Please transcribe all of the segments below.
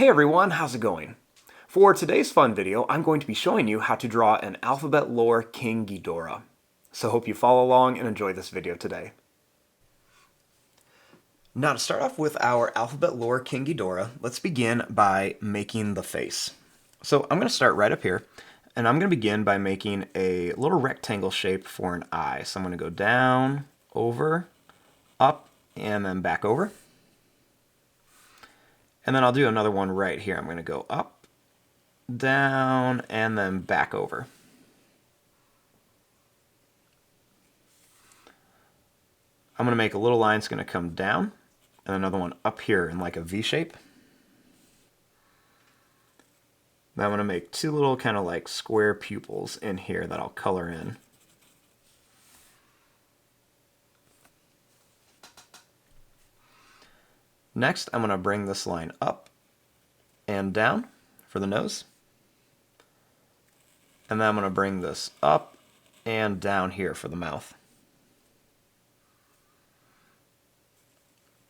Hey everyone, how's it going? For today's fun video, I'm going to be showing you how to draw an Alphabet Lore King Ghidorah. So hope you follow along and enjoy this video today. Now to start off with our Alphabet Lore King Ghidorah, let's begin by making the face. So I'm going to start right up here, and I'm going to begin by making a little rectangle shape for an eye. So I'm going to go down, over, up, and then back over. And then I'll do another one right here. I'm going to go up, down, and then back over. I'm going to make a little line that's going to come down, and another one up here in like a V shape. Then I'm going to make two little kind of like square pupils in here that I'll color in. Next, I'm going to bring this line up and down for the nose. And then I'm going to bring this up and down here for the mouth.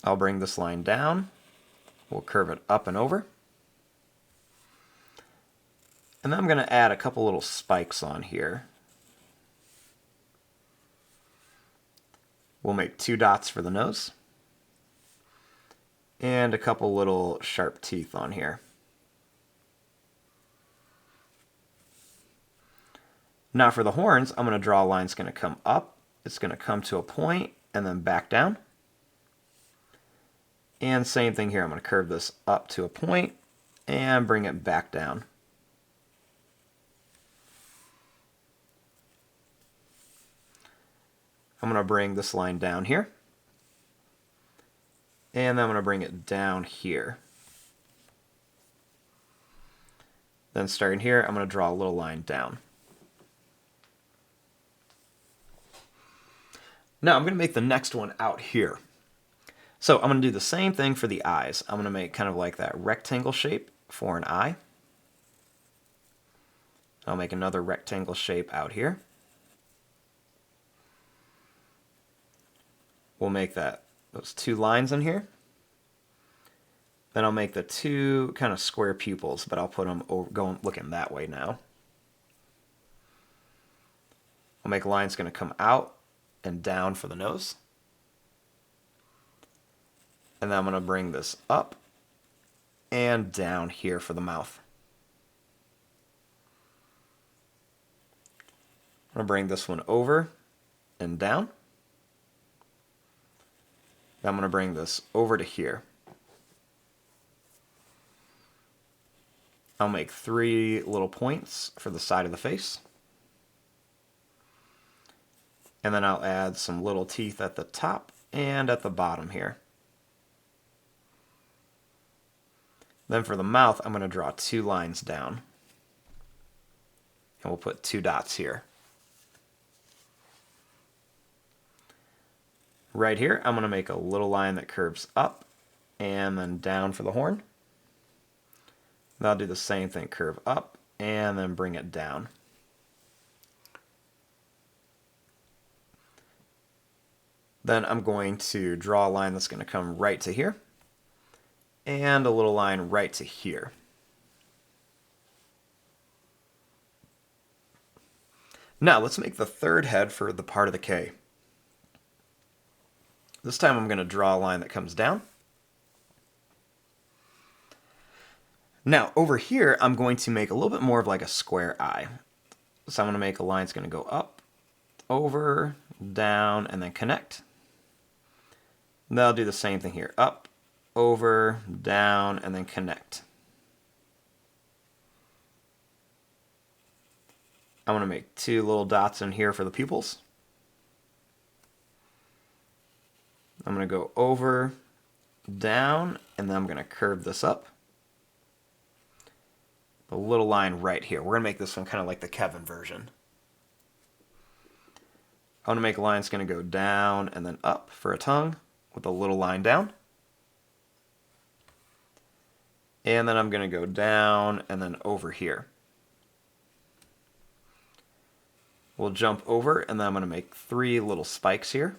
I'll bring this line down. We'll curve it up and over. And then I'm going to add a couple little spikes on here. We'll make two dots for the nose. And a couple little sharp teeth on here. Now for the horns, I'm going to draw a line that's going to come up, it's going to come to a point, and then back down. And same thing here, I'm going to curve this up to a point, and bring it back down. I'm going to bring this line down here. And then I'm going to bring it down here. Then starting here, I'm going to draw a little line down. Now I'm going to make the next one out here. So I'm going to do the same thing for the eyes. I'm going to make kind of like that rectangle shape for an eye. I'll make another rectangle shape out here. We'll make those two lines in here. Then I'll make the two kind of square pupils, but I'll put them looking that way now. I'll make a line that's going to come out and down for the nose. And then I'm going to bring this up and down here for the mouth. I'm going to bring this one over and down. Then I'm going to bring this over to here. I'll make three little points for the side of the face. And then I'll add some little teeth at the top and at the bottom here. Then for the mouth, I'm going to draw two lines down. And we'll put two dots here. Right here, I'm going to make a little line that curves up and then down for the horn. Then I'll do the same thing, curve up and then bring it down. Then I'm going to draw a line that's going to come right to here and a little line right to here. Now let's make the third head for the part of the K. This time I'm going to draw a line that comes down. Now over here I'm going to make a little bit more of like a square eye. So I'm going to make a line that's going to go up, over, down, and then connect. And then I'll do the same thing here. Up, over, down, and then connect. I'm going to make two little dots in here for the pupils. I'm going to go over, down, and then I'm going to curve this up. A little line right here. We're going to make this one kind of like the Kevin version. I want to make a line that's going to go down and then up for a tongue with a little line down. And then I'm going to go down and then over here. We'll jump over and then I'm going to make three little spikes here.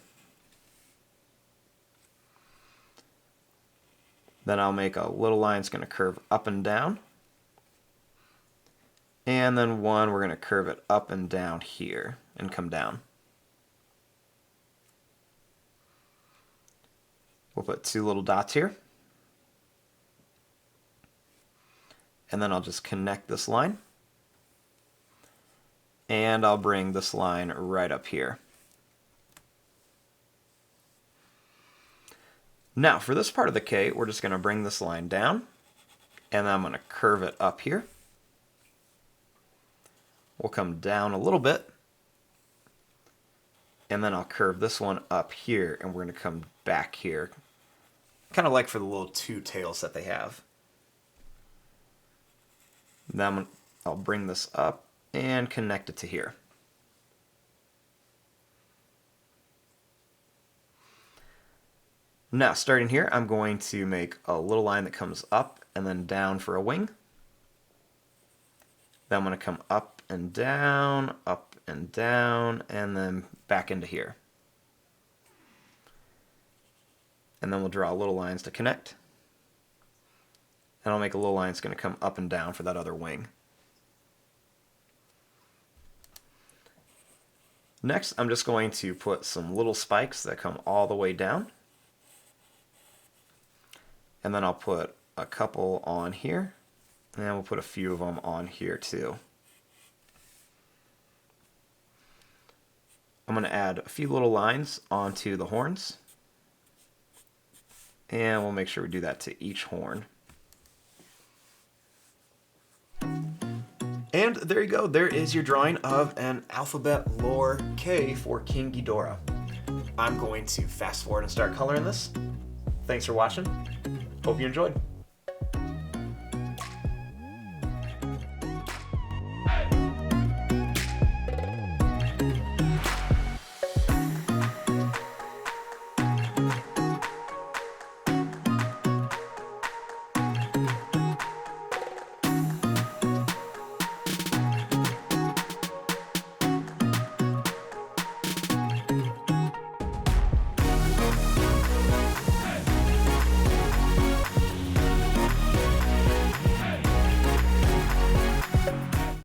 Then I'll make a little line that's going to curve up and down. And then one, we're going to curve it up and down here and come down. We'll put two little dots here. And then I'll just connect this line. And I'll bring this line right up here. Now, for this part of the K, we're just going to bring this line down, and then I'm going to curve it up here. We'll come down a little bit, and then I'll curve this one up here, and we're going to come back here, kind of like for the little two tails that they have. Then I'll bring this up and connect it to here. Now, starting here, I'm going to make a little line that comes up and then down for a wing. Then I'm going to come up and down, and then back into here. And then we'll draw little lines to connect. And I'll make a little line that's going to come up and down for that other wing. Next, I'm just going to put some little spikes that come all the way down. And then I'll put a couple on here, and we'll put a few of them on here too. I'm going to add a few little lines onto the horns, and we'll make sure we do that to each horn. And there you go, there is your drawing of an Alphabet Lore K for King Ghidorah. I'm going to fast forward and start coloring this. Thanks for watching. Hope you enjoyed.